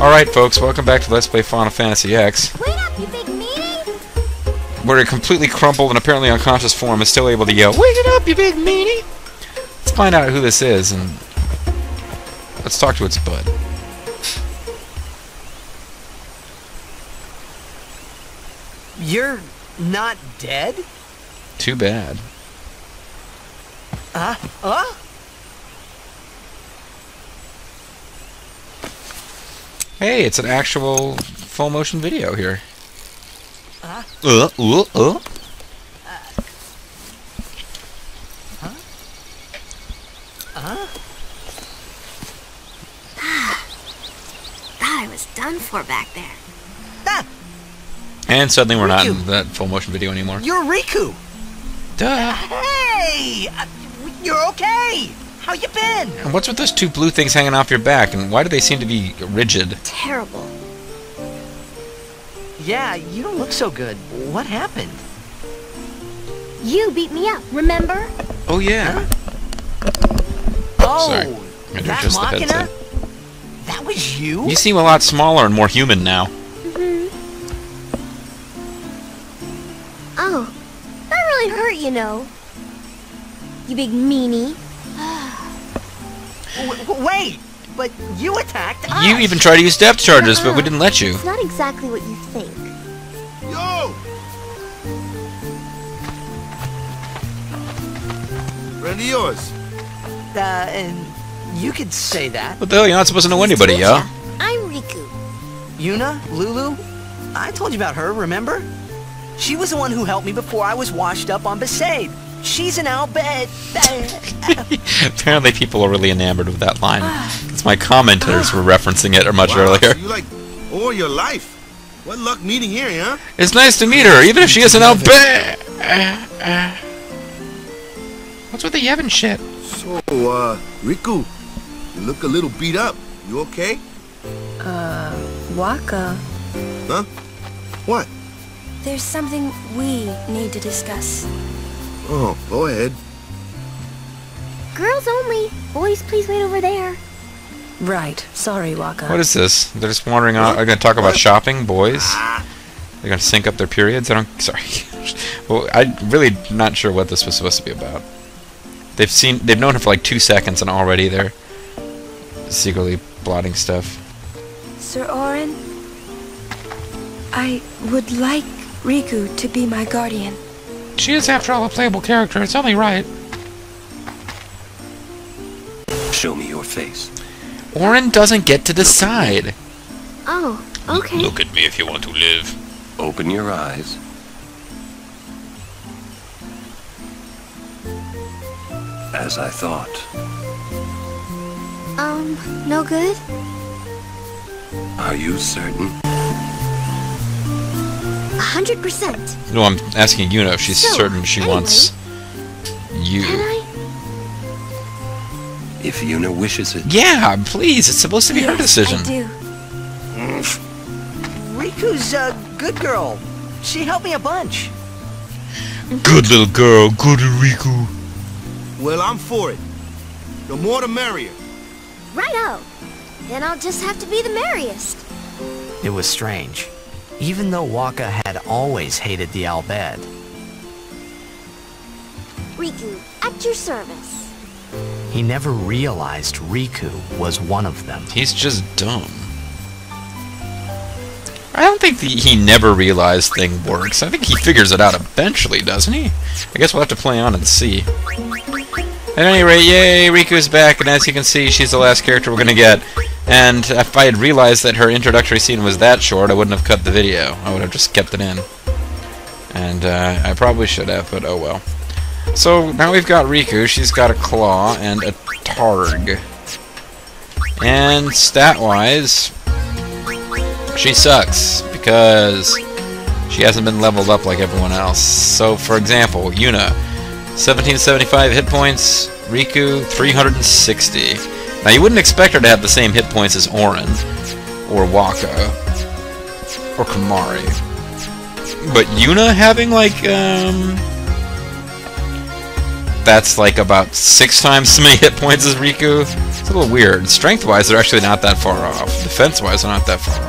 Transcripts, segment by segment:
Alright folks, welcome back to Let's Play Final Fantasy X. Wait up, you big meanie! Where a completely crumpled and apparently unconscious form is still able to yell, "Wake it up, you big meanie!" Let's find out who this is, and let's talk to its bud. You're not dead? Too bad. Hey, it's an actual full motion video here. I was done for back there. Ah, And suddenly we're not in Rikku. that full motion video anymore. you're Rikku! Duh! Hey! You're okay! How you been? And what's with those two blue things hanging off your back, and why do they seem to be rigid? Terrible. Yeah, you don't look so good. What happened? You beat me up, remember? Oh yeah. Oh, Sorry. Maybe that just the Machina? headset. That was you? You seem a lot smaller and more human now. Oh, that really hurt, you know. You big meanie. Wait, but you attacked us. You even tried to use depth charges, but we didn't let you. It's not exactly what you think. Yo! Friend of yours. And you could say that. What the hell? You're not supposed to know anybody, Told yo. ya, I'm Rikku. Yuna, Lulu, I told you about her, remember? She was the one who helped me before I was washed up on Bhehehe. She's an Albed. Apparently people are really enamored with that line. Because my commenters were referencing it much Wow, earlier. so you like all your life. What luck meeting here, huh? It's nice to meet her, even if she isn't out bad. What's with the Yevon shit? So, Rikku, you look a little beat up. You okay? Waka. Huh? What? There's something we need to discuss. Oh, go ahead. Girls only. Boys, please wait over there. Right. Sorry, Waka. What is this? They're just wandering out. Are going to talk about shopping, boys? They're going to sync up their periods? Sorry. Well, I'm really not sure what this was supposed to be about. They've known her for like 2 seconds and already they're secretly plotting stuff. Sir Orin, I would like Rikku to be my guardian. She is, after all, a playable character. It's only right. Show me your face. Orin doesn't get to decide. Oh, okay. Look at me if you want to live. Open your eyes. As I thought. No good? Are you certain? 100%. No, I'm asking Yuna if she's So, certain she anyway, wants you. Can I? If Yuna wishes it. Yeah, please. It's supposed to be her Yes, decision. I do. Riku's a good girl. She helped me a bunch. Good little girl. Good Rikku. Well, I'm for it. The more the merrier. Righto. Then I'll just have to be the merriest. It was strange. Even though Waka had always hated the Albed. Rikku, at your service. He never realized Rikku was one of them. He's just dumb. I don't think the he never realized thing works. I think he figures it out eventually, doesn't he? I guess we'll have to play on and see. At any rate, yay, Riku's back, and as you can see, she's the last character we're gonna get. And if I had realized that her introductory scene was that short, I wouldn't have cut the video. I would have just kept it in. And I probably should have, but oh well. So now we've got Rikku. She's got a claw and a targ. And stat-wise, she sucks because she hasn't been leveled up like everyone else. So, for example, Yuna, 1775 hit points. Rikku, 360. Now, you wouldn't expect her to have the same hit points as Orin, or Waka, or Kamari. But Yuna having, like, that's like about 6 times as many hit points as Rikku. So a little weird. Strength-wise, they're actually not that far off. Defense-wise, they're not that far off.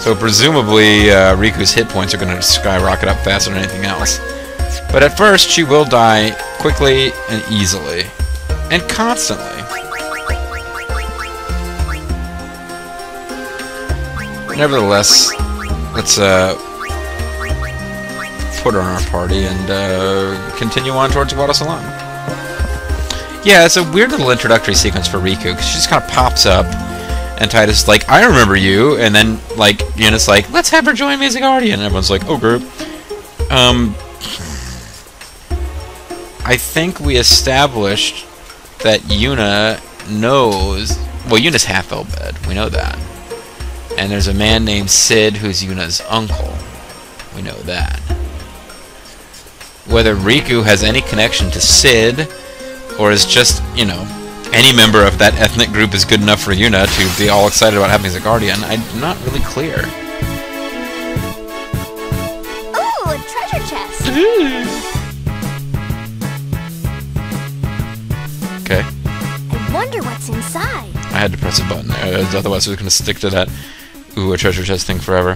So presumably, Riku's hit points are going to skyrocket up faster than anything else. But at first, she will die quickly and easily. And constantly. Nevertheless, let's put her on our party and continue on towards Guadalsalon. Yeah, it's a weird little introductory sequence for Rikku, because she just kind of pops up, and Titus is like, I remember you, and then, like, Yuna's like, let's have her join me as a guardian, and everyone's like, oh, group. I think we established that Yuna knows... Well, Yuna's half Elbed, we know that. And there's a man named Sid who's Yuna's uncle. We know that. Whether Rikku has any connection to Sid, or is just, you know, any member of that ethnic group is good enough for Yuna to be all excited about having as a guardian, I'm not really clear. Ooh, a treasure chest! Okay. I wonder what's inside. I had to press a button there, otherwise I was going to stick to that ooh, a treasure chest thing forever.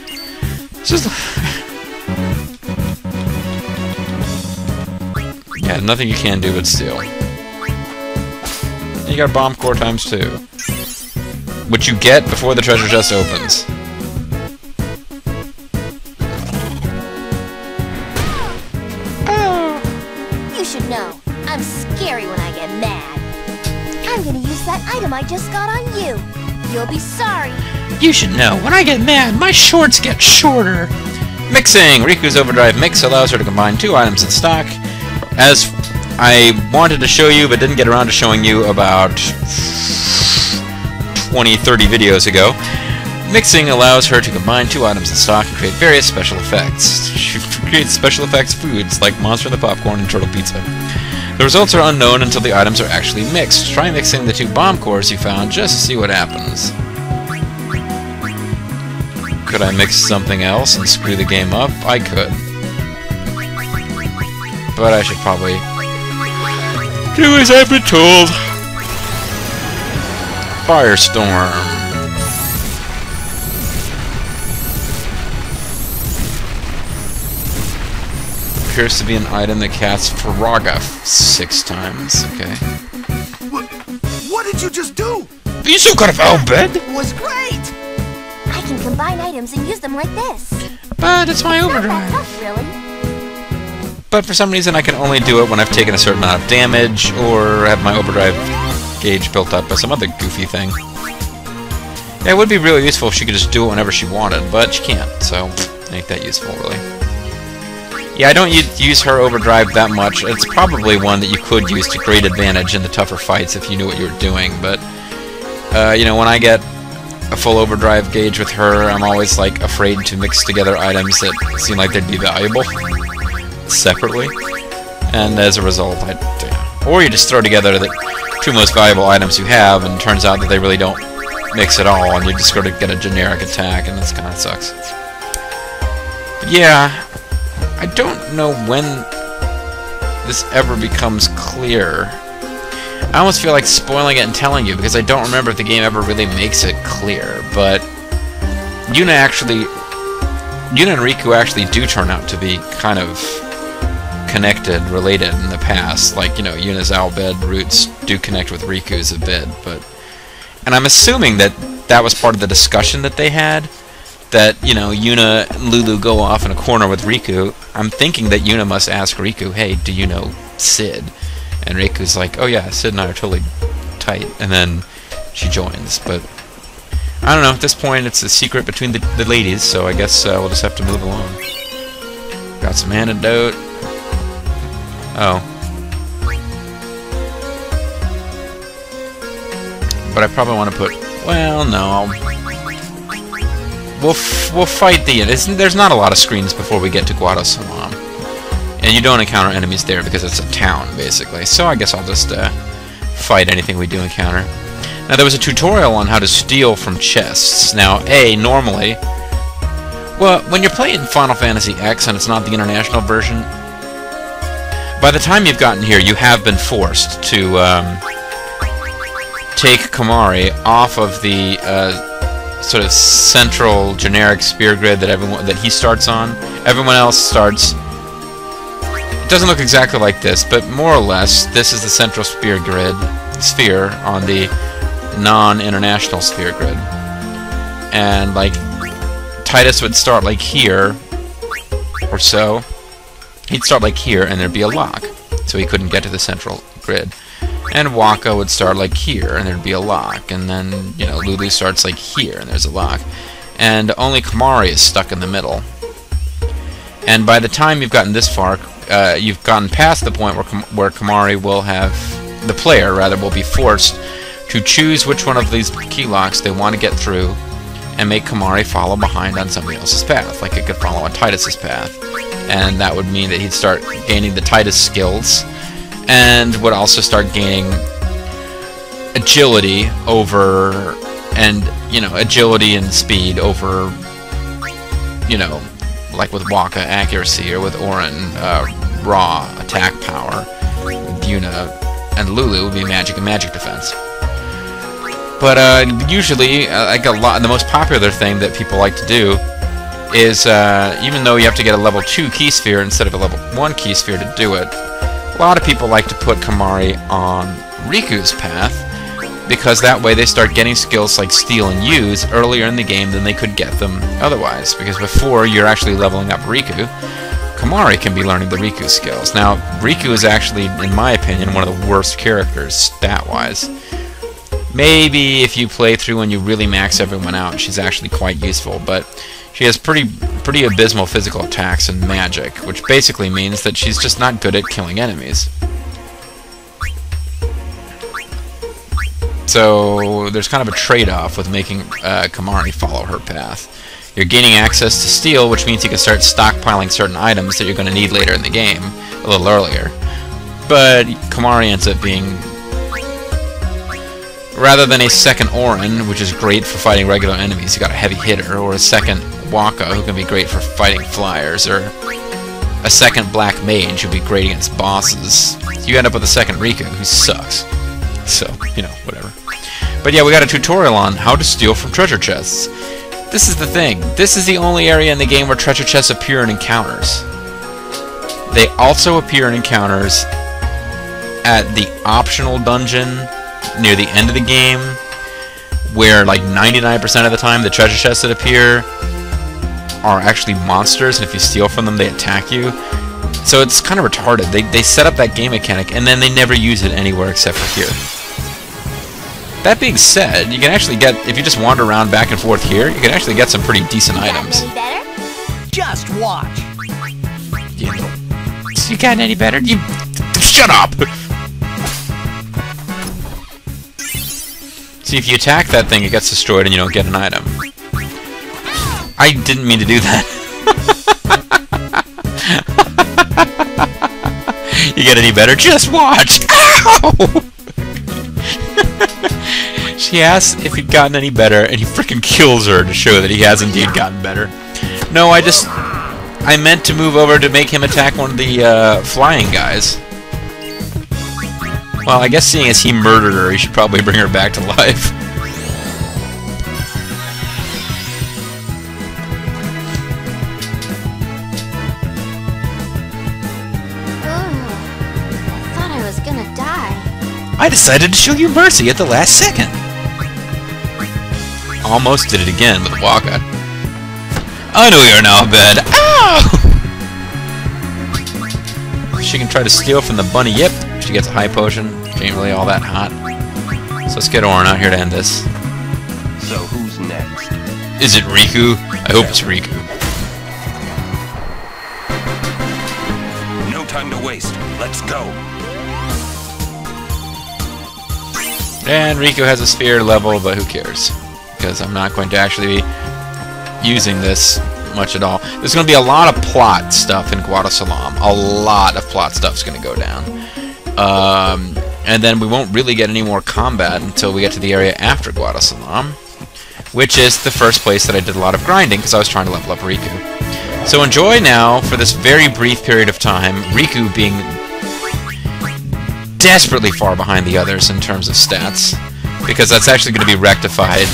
It's just... yeah, nothing you can do but steal. And you got bomb core ×2. Which you get before the treasure chest opens. Oh. You should know, I'm scary when I get mad. I'm gonna use that item I just got on you. You'll be sorry. You should know, when I get mad, my shorts get shorter. Mixing! Riku's Overdrive Mix allows her to combine 2 items in stock. As I wanted to show you, but didn't get around to showing you about 20-30 videos ago, mixing allows her to combine 2 items in stock and create various special effects. She creates special effects foods like Monster and the Popcorn and Turtle Pizza. The results are unknown until the items are actually mixed. Try mixing the 2 bomb cores you found just to see what happens. Could I mix something else and screw the game up? I could. But I should probably do as I've been told. Firestorm. Appears to be an item that casts Faraga 6 times. Okay. What did you just do? You so could have Elbed! It was great! I can combine items and use them like this. But it's my Not that overdrive. tough, really. But for some reason I can only do it when I've taken a certain amount of damage or have my overdrive gauge built up by some other goofy thing. Yeah, it would be really useful if she could just do it whenever she wanted, but she can't, so it ain't that useful, really. Yeah, I don't use her overdrive that much. It's probably one that you could use to great advantage in the tougher fights if you knew what you were doing, but, you know, when I get a full overdrive gauge with her, I'm always, like, afraid to mix together items that seem like they'd be valuable separately, and as a result, or you just throw together the 2 most valuable items you have, and it turns out that they really don't mix at all, and you just sort of get a generic attack, and this kind of sucks. But yeah, I don't know when this ever becomes clear. I almost feel like spoiling it and telling you, because I don't remember if the game ever really makes it clear, but Yuna and Rikku actually do turn out to be kind of connected, related in the past. Like, you know, Yuna's Albed roots do connect with Riku's a bit, but... And I'm assuming that that was part of the discussion that they had, that, you know, Yuna and Lulu go off in a corner with Rikku. I'm thinking that Yuna must ask Rikku, hey, do you know Sid? And Riku's like, oh yeah, Sid and I are totally tight. And then she joins, but... I don't know, at this point it's a secret between the ladies, so I guess we'll just have to move along. Got some antidote. Oh. But I probably want to put... Well, no. We'll fight the... There's not a lot of screens before we get to Guadalsalon. And you don't encounter enemies there because it's a town, basically. So I guess I'll just fight anything we do encounter. Now, there was a tutorial on how to steal from chests. Now, normally... Well, when you're playing Final Fantasy X and it's not the international version... by the time you've gotten here, you have been forced to take Kamari off of the sort of central generic spear grid that he starts on. Everyone else starts. It doesn't look exactly like this, but more or less, this is the central sphere on the non-international sphere grid. And like Titus would start like here or so. He'd start like here, and there'd be a lock, so he couldn't get to the central grid. And Waka would start like here, and there'd be a lock. And then, you know, Lulu starts like here, and there's a lock. And only Kamari is stuck in the middle. And by the time you've gotten this far, you've gotten past the point where Kamari will have, the player rather, will be forced to choose which one of these key locks they want to get through, and make Kamari follow behind on somebody else's path, like it could follow on Titus's path. And that would mean that he'd start gaining the Titus skills, and would also start gaining agility over, and, you know, agility and speed over, you know, like with Waka, accuracy, or with Orin, raw attack power. With Yuna and Lulu would be magic and magic defense. But usually, like the most popular thing that people like to do is, even though you have to get a level 2 key sphere instead of a level 1 key sphere to do it, a lot of people like to put Kamari on Riku's path, because that way they start getting skills like Steal and Use earlier in the game than they could get them otherwise. Because before you're actually leveling up Riku, Kamari can be learning the Riku skills. Now, Riku is actually, in my opinion, one of the worst characters stat-wise. Maybe if you play through and you really max everyone out, she's actually quite useful, but she has pretty abysmal physical attacks and magic, which basically means that she's just not good at killing enemies. So there's kind of a trade-off with making Kamari follow her path. You're gaining access to Steal, which means you can start stockpiling certain items that you're going to need later in the game, a little earlier. But Kamari ends up being, rather than a second Orin, which is great for fighting regular enemies, you got a heavy hitter, or a second Waka, who can be great for fighting flyers, or a second Black Mage, who'd be great against bosses. You end up with a second Rikku, who sucks. So, you know, whatever. But yeah, we got a tutorial on how to steal from treasure chests. This is the thing. This is the only area in the game where treasure chests appear in encounters. They also appear in encounters at the optional dungeon near the end of the game, where like 99% of the time the treasure chests that appear are actually monsters, and if you steal from them they attack you. So it's kind of retarded. They set up that game mechanic and then they never use it anywhere except for here. That being said, you can actually get, if you just wander around back and forth here, you can actually get some pretty decent items. Any better? Just watch. You got any better? You shut up! See, if you attack that thing, it gets destroyed and you don't get an item. I didn't mean to do that. You get any better? Just watch! Ow! She asks if he'd gotten any better, and he frickin' kills her to show that he has indeed gotten better. No, I meant to move over to make him attack one of the flying guys. Well, I guess seeing as he murdered her, he should probably bring her back to life. I thought I was gonna die. I decided to show you mercy at the last second. Almost did it again with Waka. I know you're now in bed. Ow! She can try to steal from the bunny. Yep, she gets a high potion. She ain't really all that hot. So let's get Orin out here to end this. So who's next? Is it Rikku? I hope it's Rikku. No time to waste. Let's go. And Rikku has a sphere level, but who cares? Because I'm not going to actually be using this much at all. There's going to be a lot of plot stuff in Guadasalam. A lot of plot stuff's going to go down. And then we won't really get any more combat until we get to the area after Guadasalam, which is the first place that I did a lot of grinding because I was trying to level up Rikku. So enjoy now, for this very brief period of time, Rikku being desperately far behind the others in terms of stats, because that's actually going to be rectified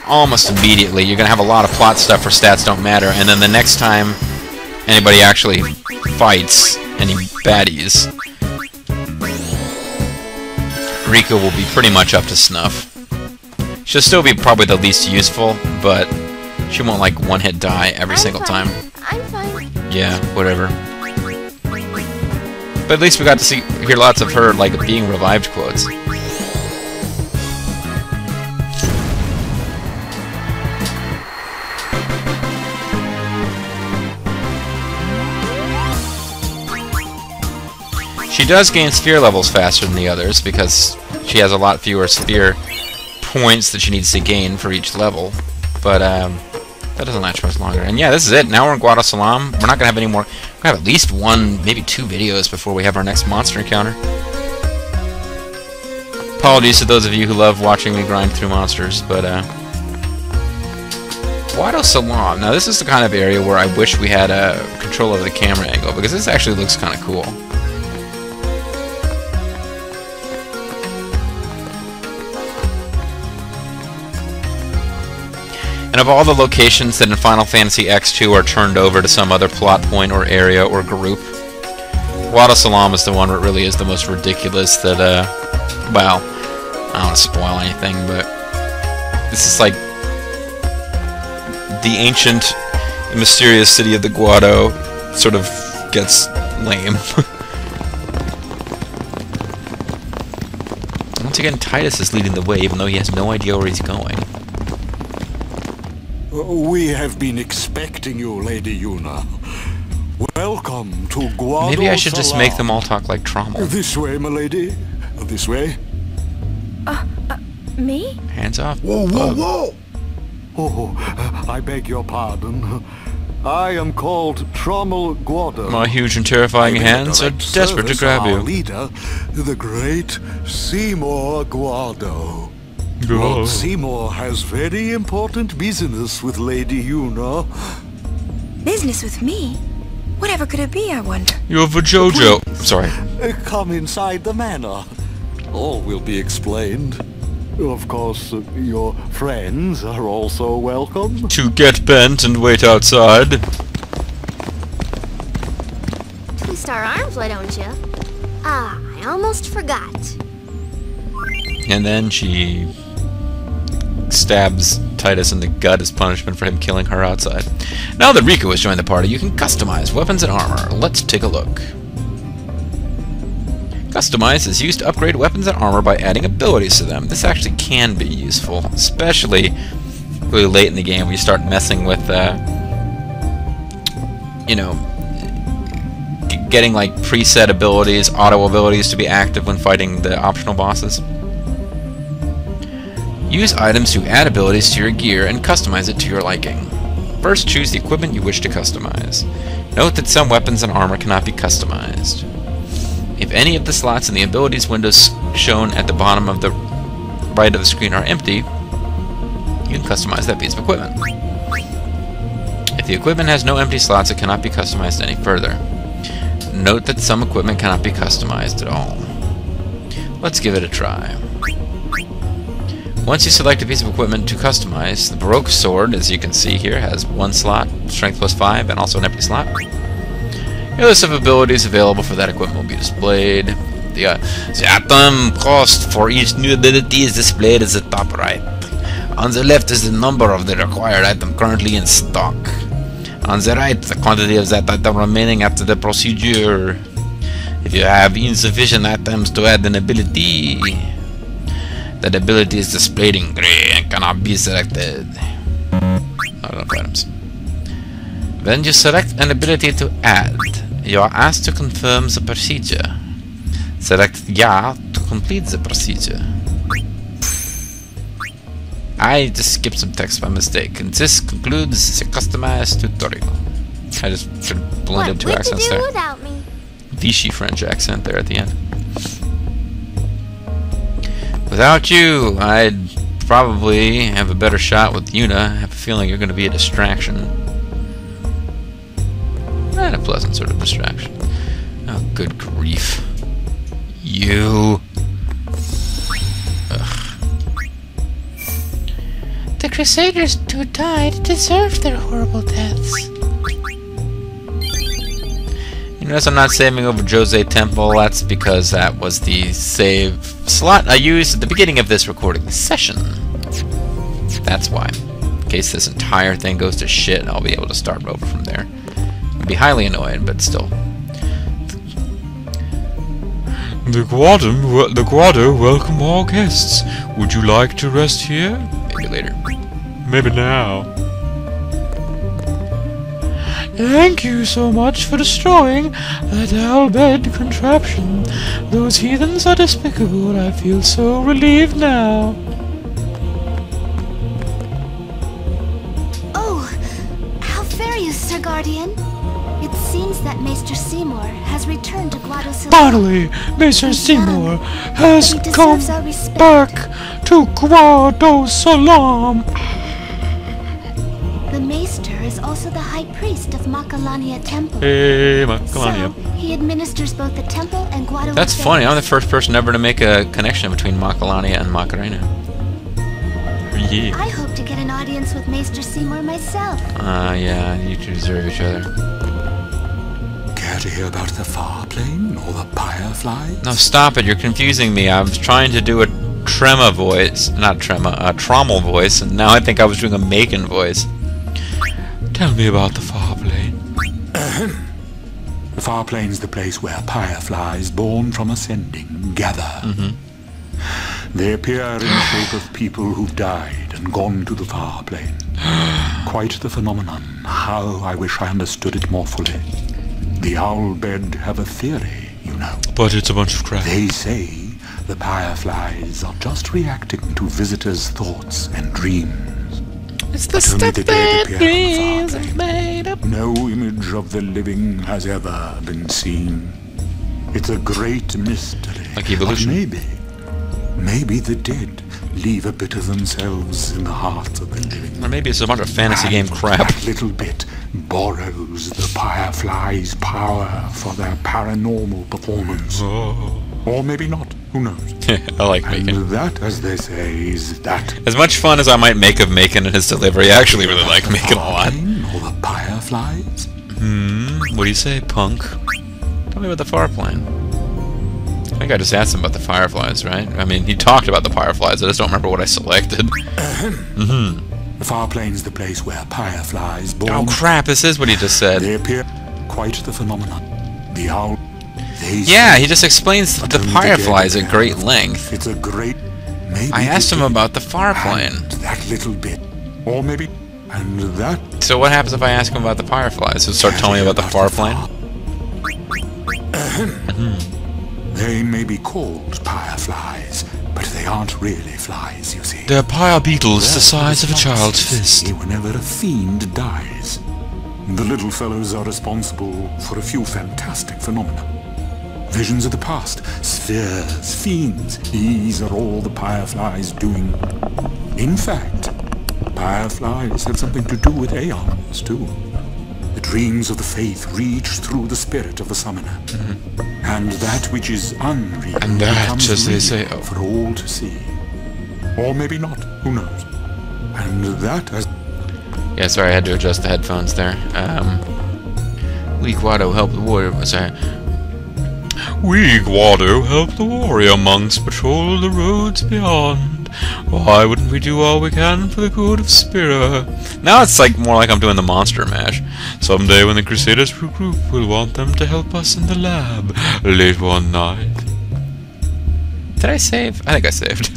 almost immediately. You're going to have a lot of plot stuff where stats don't matter, and then the next time anybody actually fights any baddies, Rikku will be pretty much up to snuff. She'll still be probably the least useful, but she won't like one-hit die every single time. I'm fine. Yeah, whatever. But at least we got to hear lots of her like being revived quotes. She does gain sphere levels faster than the others because she has a lot fewer sphere points that she needs to gain for each level. But that doesn't last much longer. And yeah, this is it. Now we're in Guado Salam. We're not gonna have any more. We're gonna have at least one, maybe 2 videos before we have our next monster encounter. Apologies to those of you who love watching me grind through monsters, but Guado Salam. Now this is the kind of area where I wish we had control over the camera angle, because this actually looks kind of cool. And of all the locations that in Final Fantasy X2 are turned over to some other plot point or area or group, Guado Salam is the one where it really is the most ridiculous that, well, I don't want to spoil anything, but this is like the ancient, mysterious city of the Guado sort of gets lame. Once again, Titus is leading the way, even though he has no idea where he's going. We have been expecting you, Lady Yuna. Welcome to Guado Maybe I should just Salam. make them all talk like Trommel. This way, my lady. This way. Me? Hands off. Whoa, whoa, whoa! Oh, I beg your pardon. I am called Trommel Guado. My huge and terrifying I'm in hands are direct desperate to service grab of our you. leader, the great Seymour Guado. Lord Seymour has very important business with Lady Yuna. Business with me? Whatever could it be, I wonder? You're for Jojo. Sorry. Come inside the manor. All will be explained. Of course, your friends are also welcome. To get bent and wait outside. Twist our arms, why don't you? Ah, I almost forgot. And then she stabs Titus in the gut as punishment for him killing her outside. Now that Rikku has joined the party, you can customize weapons and armor. Let's take a look. Customize is used to upgrade weapons and armor by adding abilities to them. This actually can be useful, especially really late in the game when you start messing with, you know, getting like preset abilities, auto abilities to be active when fighting the optional bosses. Use items to add abilities to your gear and customize it to your liking. First, choose the equipment you wish to customize. Note that some weapons and armor cannot be customized. If any of the slots in the abilities windows shown at the bottom of the right of the screen are empty, you can customize that piece of equipment. If the equipment has no empty slots, it cannot be customized any further. Note that some equipment cannot be customized at all. Let's give it a try. Once you select a piece of equipment to customize, the Baroque sword, as you can see here, has 1 slot, strength +5, and also an empty slot. A list of abilities available for that equipment will be displayed. The item cost for each new ability is displayed at the top right. On the left is the number of the required item currently in stock. On the right, the quantity of that item remaining after the procedure. If you have insufficient items to add an ability, that ability is displayed in gray and cannot be selected. Not enough items. When you select an ability to add, you are asked to confirm the procedure. Select Ja to complete the procedure. I just skipped some text by mistake, and this concludes the customized tutorial. I just sort of blended 2 accents there. What would you do without me? Vichy French accent there at the end. Without you, I'd probably have a better shot with Yuna. I have a feeling you're going to be a distraction. And a pleasant sort of distraction. Oh good grief. You. Ugh. The Crusaders who died deserved their horrible deaths. You notice I'm not saving over Jose Temple. That's because that was the save slot I used at the beginning of this recording session. That's why. In case this entire thing goes to shit, I'll be able to start over from there. I'd be highly annoyed, but still. The Guado welcome all guests. Would you like to rest here? Maybe later. Maybe now. Thank you so much for destroying that owl-bed contraption. Those heathens are despicable, and I feel so relieved now. Oh, how fare you, Sir Guardian? It seems that Maester Seymour has returned to Guado Salam. Finally, Maester Seymour has He come deserves our respect. back to Guado Salam. The Maester is also the High Priest of Makalania Temple. Hey, So, Makalania. he administers both the temple and Guado That's affairs. funny. I'm the first person ever to make a connection between Makalania and Macarena. Yeah. I hope to get an audience with Maester Seymour myself. Yeah, you two deserve each other. Care to hear about the far plane or the fireflies? No, stop it. You're confusing me. I was trying to do a trema voice. Not trema, a trommel voice, and now I think I was doing a Macon voice. Tell me about the far plane. The far plane's the place where fireflies born from ascending gather. They appear in the shape of people who've died and gone to the far plane. Quite the phenomenon. How I wish I understood it more fully. The Owlbed have a theory, you know. But it's a bunch of crap. They say the fireflies are just reacting to visitors' thoughts and dreams. It's the But only stuff the dead that appear on the dreams far are plane. made up. No image of the living has ever been seen. It's a great mystery. Like evolution. But maybe the dead leave a bit of themselves in the hearts of the living. Or maybe it's a bunch of fantasy game And crap. that little bit borrows the fireflies' power for their paranormal performance. Oh. Or maybe not. Who knows? I like Macon. And that, as they say, is that. As much fun as I might make of Macon and his delivery, I actually really like Macon a lot. Or the fireflies? What do you say, punk? Tell me about the far plane. I think I just asked him about the fireflies, right? I mean, he talked about the fireflies, I just don't remember what I selected. The far plane's the place where fireflies born. Oh crap, this is what he just said. They appear quite the phenomenon. The owl. Yeah, he just explains the only fireflies dead at great have- length. It's a great. Maybe I asked the him dead about the far plane. and that little bit, or maybe, and that. So what happens if I ask him about the fireflies? He'll start telling me about the far plane? They may be called fireflies, but they aren't really flies, you see. They're pyre beetles the size of a They're child's flies, you fist. see, whenever a fiend dies, the little fellows are responsible for a few fantastic phenomena. Visions of the past, spheres, fiends, these are all the fireflies doing. In fact, fireflies have something to do with aeons, too. The dreams of the faith reach through the spirit of the summoner. And that which is unreal And that, becomes as they real say, oh. for all to see. Or maybe not, who knows. And that as Yeah, sorry, I had to adjust the headphones there. We Guado help the warrior. Sorry. We, Guado, help the warrior monks patrol the roads beyond. Why wouldn't we do all we can for the good of Spira? Now it's like more like I'm doing the Monster Mash. Someday when the Crusaders regroup, we'll want them to help us in the lab late one night. Did I save? I think I saved.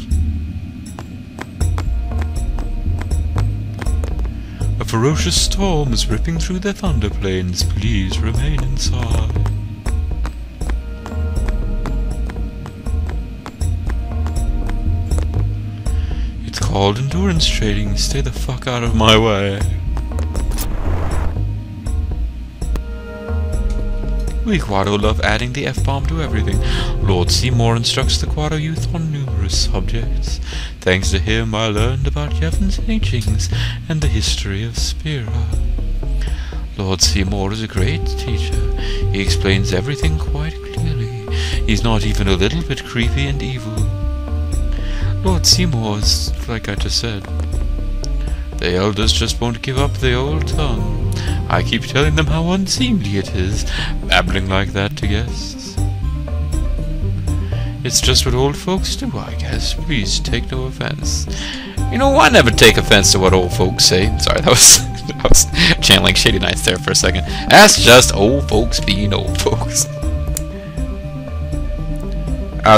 A ferocious storm is ripping through the thunder plains. Please remain inside. It's called endurance trading. Stay the fuck out of my way. We Guado love adding the F-bomb to everything. Lord Seymour instructs the Guado youth on numerous subjects. Thanks to him I learned about Yevon's teachings and the history of Spira. Lord Seymour is a great teacher. He explains everything quite clearly. He's not even a little bit creepy and evil. Lord Seymour is like I just said. The elders just won't give up the old tongue. I keep telling them how unseemly it is, babbling like that to guests. It's just what old folks do, I guess. Please take no offense. You know, I never take offense to what old folks say. Sorry, that was I was channeling Shady Nights there for a second. That's just old folks being old folks.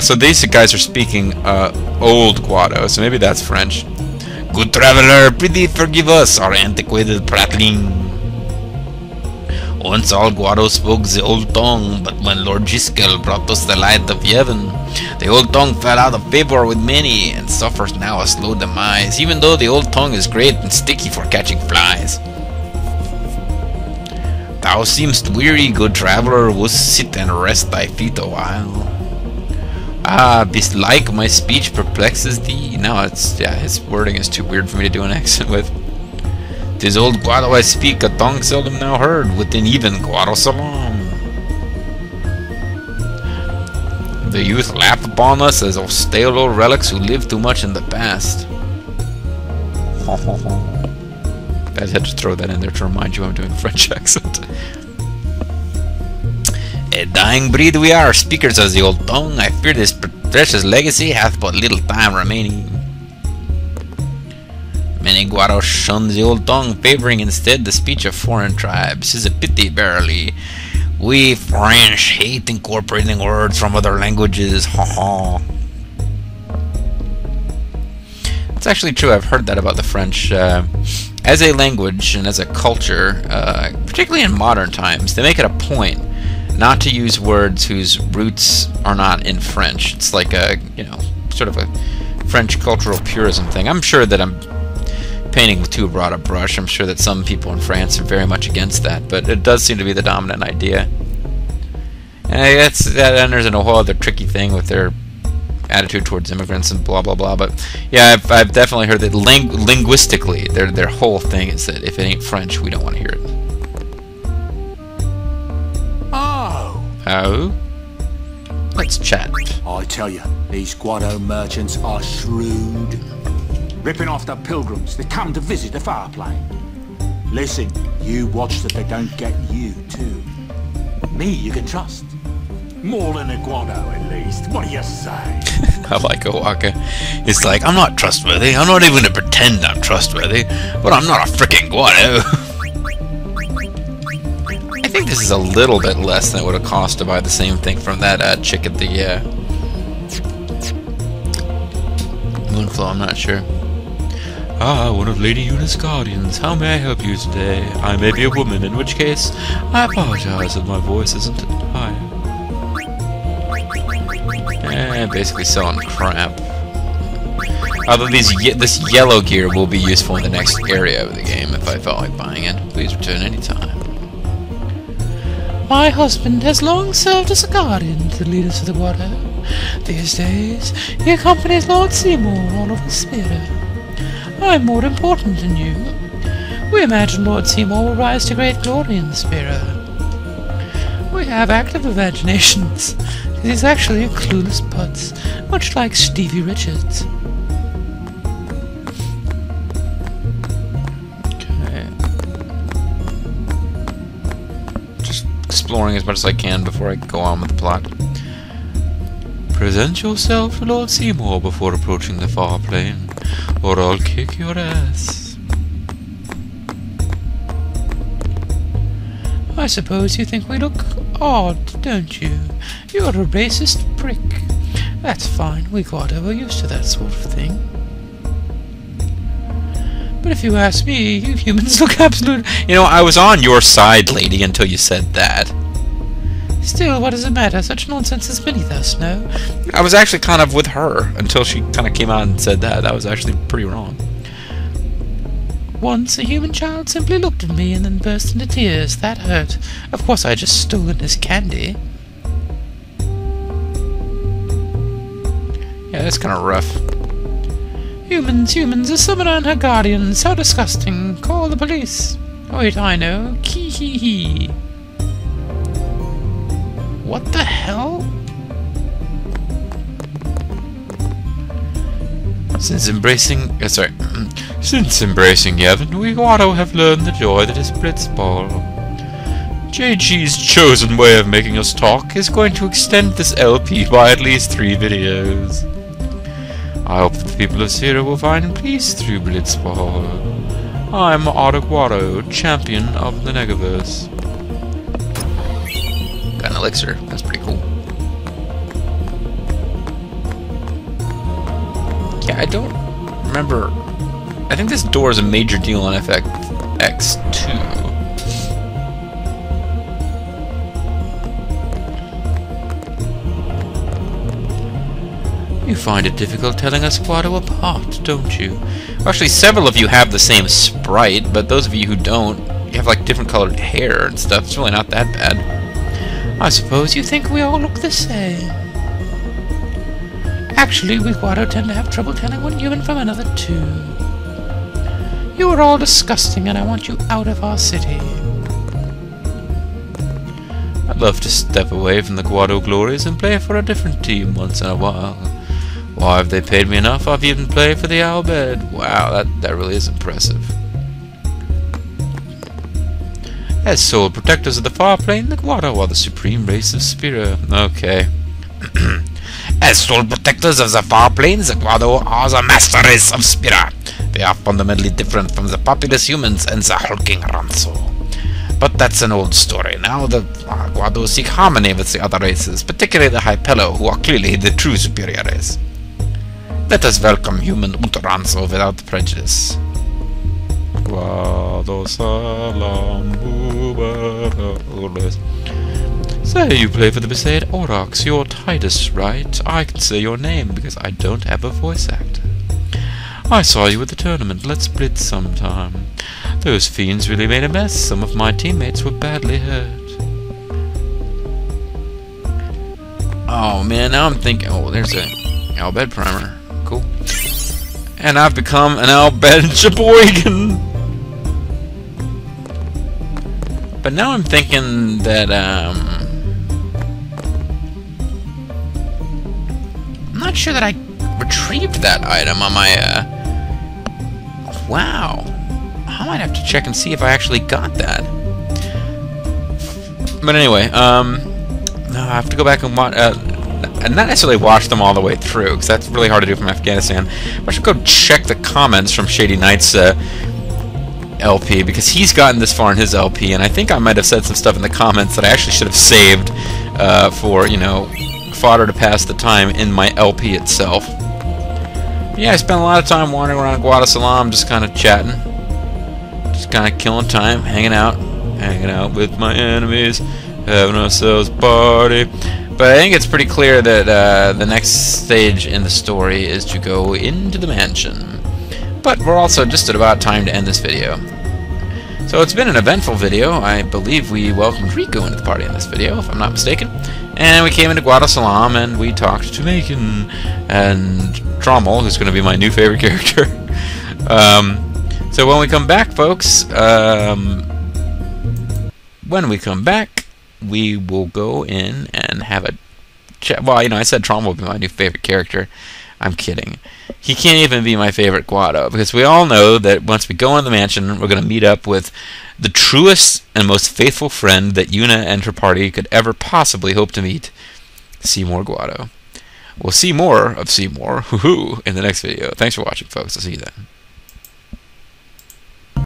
So these guys are speaking Old Guado, so maybe that's French. Good traveler, prithee forgive us our antiquated prattling. Once all Guado spoke the old tongue, but when Lord Giskel brought us the light of heaven, the old tongue fell out of favor with many, and suffers now a slow demise, even though the old tongue is great and sticky for catching flies. Thou seemst weary, good traveler, would sit and rest thy feet a while. Ah, belike my speech perplexes thee. No, it's, yeah, his wording is too weird for me to do an accent with. 'Tis old Guado I speak, a tongue seldom now heard, within even Guado Salam. The youth laugh upon us as of stale old relics who lived too much in the past. I had to throw that in there to remind you I'm doing a French accent. A dying breed we are, speakers of the old tongue. I fear this precious legacy hath but little time remaining. Many Guaros shun the old tongue, favoring instead the speech of foreign tribes. 'Tis a pity, verily. We French hate incorporating words from other languages. Ha ha. It's actually true. I've heard that about the French. As a language and as a culture, particularly in modern times, they make it a point not to use words whose roots are not in French. It's like a, you know, sort of a French cultural purism thing. I'm sure that I'm painting with too broad a brush. I'm sure that some people in France are very much against that, but it does seem to be the dominant idea. And that enters in a whole other tricky thing with their attitude towards immigrants and blah blah blah. But yeah, I've definitely heard that linguistically, their whole thing is that if it ain't French, we don't want to hear it. Oh? Let's chat. I tell you, these Guado merchants are shrewd. Ripping off the pilgrims that come to visit the far plane. Listen, you watch that they don't get you too. Me you can trust. More than a Guado at least. What do you say? I like Owaka. It's like, I'm not trustworthy. I'm not even gonna pretend I'm trustworthy, but I'm not a freaking Guado. I think this is a little bit less than it would have cost to buy the same thing from that chick at the Moonflow, I'm not sure. Ah, one of Lady Yuna's guardians. How may I help you today? I may be a woman, in which case, I apologize if my voice isn't high. Basically selling crap. Although this yellow gear will be useful in the next area of the game if I felt like buying it. Please return anytime. My husband has long served as a guardian to the leaders of the Guado. These days, he accompanies Lord Seymour all over the Sphere. I'm more important than you. We imagine Lord Seymour will rise to great glory in the Sphere. We have active imaginations. He's actually a clueless putz, much like Stevie Richards. Okay. Just exploring as much as I can before I go on with the plot. Present yourself to Lord Seymour before approaching the far plane, or I'll kick your ass. I suppose you think we look odd, don't you? You're a racist prick. That's fine, we Guado are used to that sort of thing. But if you ask me, you humans look absolute... You know, I was on your side, lady, until you said that. Still, what does it matter? Such nonsense is beneath us, no? I was actually kind of with her until she kind of came out and said that. That was actually pretty wrong. Once a human child simply looked at me and then burst into tears. That hurt. Of course, I had just stolen his candy. Yeah, that's kind of rough. Humans, a summoner and her guardians. How disgusting. Call the police. Wait, I know. Kee-hee-hee. What the hell? Since embracing Yevon, we Guado have learned the joy that is blitzball. JG's chosen way of making us talk is going to extend this LP by at least 3 videos. I hope that the people of Sierra will find peace through blitzball. I'm Guado, champion of the Negaverse. Got an elixir. That's pretty cool. Yeah, I don't remember. I think this door is a major deal on FX2. You find it difficult telling us Guado apart, don't you? Well, actually, several of you have the same sprite, but those of you who don't, you have like different colored hair and stuff. It's really not that bad. I suppose you think we all look the same. Actually, we Guado tend to have trouble telling one human from another, too. You are all disgusting, and I want you out of our city. I'd love to step away from the Guado glories and play for a different team once in a while. Why, have they paid me enough? I've even played for the Owl Bed. Wow, that really is impressive. As sole protectors of the far plane, the Guado are the supreme race of Spira. Okay. As sole protectors of the far planes, the Guado are the master race of Spira. They are fundamentally different from the populous humans and the hulking Ranzo. But that's an old story. Now the Guado seek harmony with the other races, particularly the Hypello, who are clearly the true superior race. Let us welcome human Ranzo without prejudice. Guado salam bubaroles. Say you play for the Besaid Aurochs. You're Titus, right? I can say your name because I don't have a voice actor. I saw you at the tournament. Let's blitz sometime. Those fiends really made a mess. Some of my teammates were badly hurt. Oh man, now I'm thinking, oh, there's a Albed primer. Cool. And I've become an Albed Sheboygan. But now I'm thinking that, I'm not sure that I retrieved that item on my, wow. I might have to check and see if I actually got that. But anyway, no, I have to go back and watch, and not necessarily watch them all the way through, because that's really hard to do from Afghanistan. But I should go check the comments from Shady Knight's LP, because he's gotten this far in his LP, and I think I might have said some stuff in the comments that I actually should have saved for, you know, fodder to pass the time in my LP itself. Yeah, I spent a lot of time wandering around Guadalsalam, just kind of chatting, just kind of killing time, hanging out with my enemies, having ourselves a party. But I think it's pretty clear that the next stage in the story is to go into the mansion. But we're also just at about time to end this video. So it's been an eventful video. I believe we welcomed Rikku into the party in this video, if I'm not mistaken. And we came into Guadalsalam and we talked to Macon and Trommel, who's going to be my new favorite character. So when we come back, folks, when we come back, we will go in and have a chat. Well, you know, I said Trommel will be my new favorite character. I'm kidding. He can't even be my favorite Guado, because we all know that once we go in the mansion, we're going to meet up with the truest and most faithful friend that Yuna and her party could ever possibly hope to meet, Seymour Guado. We'll see more of Seymour in the next video. Thanks for watching, folks. I'll see you then.